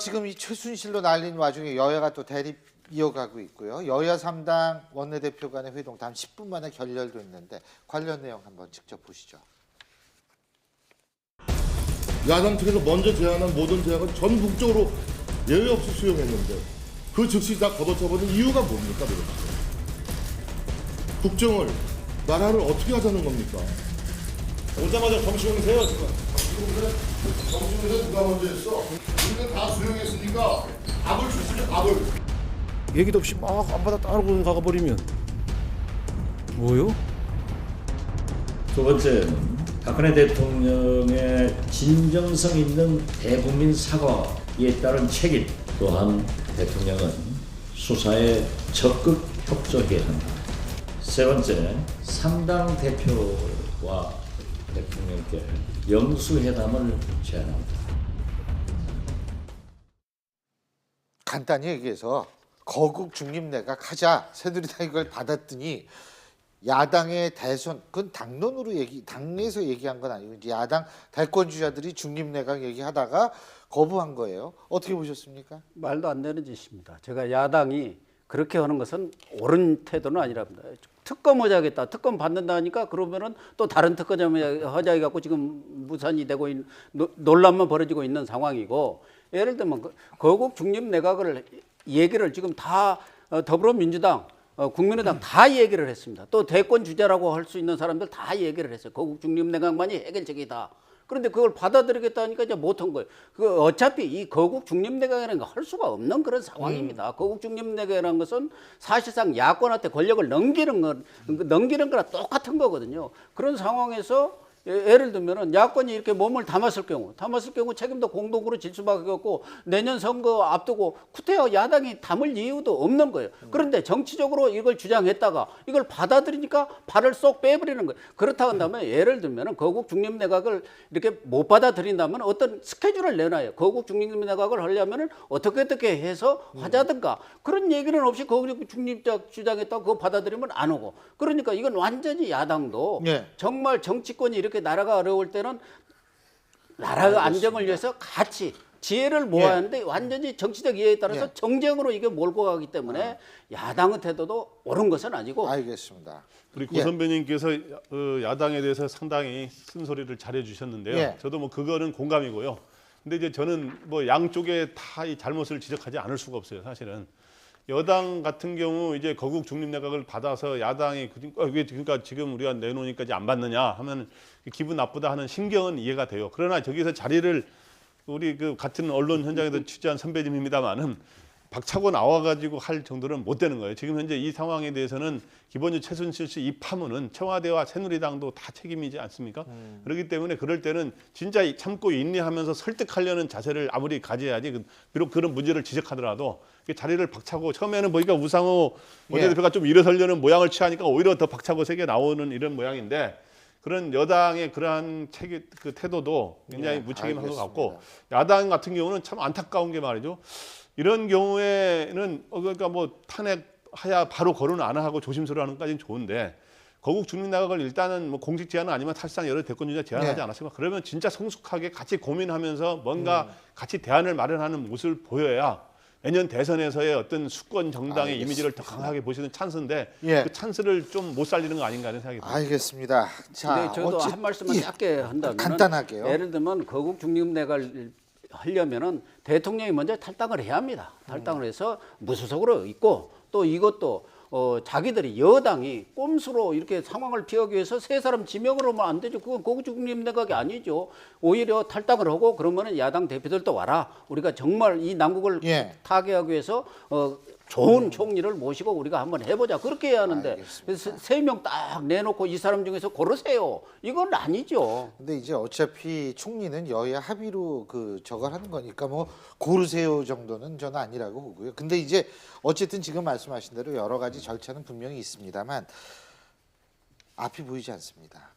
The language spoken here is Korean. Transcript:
지금 이 최순실로 날린 와중에 여야가 또 대립 이어가고 있고요. 여야 3당 원내대표 간의 회동 단 10분 만에 결렬됐는데 관련 내용 한번 직접 보시죠. 야당 측에서 먼저 제안한 모든 제안은 전국적으로 예외 없이 수용했는데 그 즉시 다 걷어차버린 이유가 뭡니까 도대체? 국정을 나라를 어떻게 하자는 겁니까? 오자마자 정시용이세요 지금. 정치부에서 누가 먼저 했어? 우리는 다 수용했으니까 밥을 주시면 밥을. 얘기도 없이 막 안 받아 따르고 가버리면 뭐요? 두 번째는 박근혜 대통령의 진정성 있는 대국민 사과에 따른 책임. 또한 대통령은 수사에 적극 협조해야 한다. 세 번째, 3당 대표와 대통령께 영수회담을 제안합니다. 간단히 얘기해서 거국 중립내각 하자 새누리당이 이걸 받았더니 야당의 대선 그건 당론으로 당에서 얘기한 건 아니고 이제 야당 대권 주자들이 중립내각 얘기하다가 거부한 거예요. 어떻게 보셨습니까? 말도 안 되는 짓입니다. 제가 야당이 그렇게 하는 것은 옳은 태도는 아니랍니다. 특검 하자겠다. 특검 받는다 하니까 그러면은 또 다른 특검 하자 해갖고 지금 무산이 되고 논란만 벌어지고 있는 상황이고, 예를 들면 거국 중립 내각을 얘기를 지금 다 더불어민주당, 국민의당 다 얘기를 했습니다. 또 대권 주자라고 할 수 있는 사람들 다 얘기를 했어요. 거국 중립 내각만이 해결책이다. 그런데 그걸 받아들이겠다 하니까 이제 못한 거예요. 그 어차피 이 거국 중립내각이라는 거 할 수가 없는 그런 상황입니다. 거국 중립내각이라는 것은 사실상 야권한테 권력을 넘기는 거랑 똑같은 거거든요. 그런 상황에서 예를 들면은 야권이 이렇게 몸을 담았을 경우 책임도 공동으로 질 수밖에 없고 내년 선거 앞두고 구태여 야당이 담을 이유도 없는 거예요. 그런데 정치적으로 이걸 주장했다가 이걸 받아들이니까 발을 쏙 빼버리는 거예요. 그렇다고 한다면 예를 들면은 거국 중립내각을 이렇게 못 받아들인다면 어떤 스케줄을 내놔요. 거국 중립내각을 하려면은 어떻게 해서 하자든가 그런 얘기는 없이 거국 중립적 주장했다고 그거 받아들이면 안 오고, 그러니까 이건 완전히 야당도 정말 정치권이 이렇게 나라가 어려울 때는 나라 안정을 위해서 같이 지혜를 모아야 하는데 완전히 정치적 이해에 따라서 정쟁으로 이게 몰고 가기 때문에 야당의 태도도 옳은 것은 아니고. 알겠습니다. 우리 고 선배님께서 야당에 대해서 상당히 쓴소리를 잘해 주셨는데요. 저도 뭐 그거는 공감이고요. 근데 이제 저는 뭐 양쪽에 다 이 잘못을 지적하지 않을 수가 없어요. 사실은 여당 같은 경우 이제 거국 중립내각을 받아서 야당이 그러니까 지금 우리가 내놓으니까 이제 안 받느냐 하면 기분 나쁘다 하는 심경은 이해가 돼요. 그러나 저기서 자리를 우리 그 같은 언론 현장에서 취재한 선배님입니다만은 박차고 나와가지고 할 정도는 못 되는 거예요. 지금 현재 이 상황에 대해서는 기본적으로 최순실 씨 이 파문은 청와대와 새누리당도 다 책임이지 않습니까? 그렇기 때문에 그럴 때는 진짜 참고 인내하면서 설득하려는 자세를 아무리 가져야지, 비록 그런 문제를 지적하더라도 자리를 박차고 처음에는 보니까 우상호 원내대표가 좀 일어서려는 모양을 취하니까 오히려 더 박차고 세게 나오는 이런 모양인데, 그런 여당의 그러한 그 태도도 굉장히 무책임한 것 같고, 야당 같은 경우는 참 안타까운 게 말이죠. 이런 경우에는 그러니까 뭐 탄핵하야 바로 거론 안 하고 조심스러워하는 것까지는 좋은데, 거국 중립내각을 일단은 뭐 공식 제안은 아니면 사실상 여러 대권주자 제안하지 않았습니까? 그러면 진짜 성숙하게 같이 고민하면서 뭔가 같이 대안을 마련하는 모습을 보여야 내년 대선에서의 어떤 수권 정당의 이미지를 더 강하게 보시는 찬스인데 그 찬스를 좀 못 살리는 거 아닌가 하는 생각이 듭니다. 알겠습니다. 자, 저도 한 말씀만 짧게 한다면 간단하게요. 예를 들면 거국 중립내각을 하려면은 대통령이 먼저 탈당을 해야 합니다. 탈당을 해서 무소속으로 있고, 또 이것도 자기들이 여당이 꼼수로 이렇게 상황을 피하기 위해서 세 사람 지명으로 하면 안 되죠. 그건 거국 중립내각이 아니죠. 오히려 탈당을 하고 그러면은 야당 대표들도 와라. 우리가 정말 이 난국을 타개하기 위해서 좋은 총리를 모시고 우리가 한번 해보자. 그렇게 해야 하는데 세 명 딱 내놓고 이 사람 중에서 고르세요. 이건 아니죠. 근데 이제 어차피 총리는 여야 합의로 저걸 하는 거니까 뭐 고르세요 정도는 저는 아니라고 보고요. 근데 이제 어쨌든 지금 말씀하신 대로 여러 가지 절차는 분명히 있습니다만 앞이 보이지 않습니다.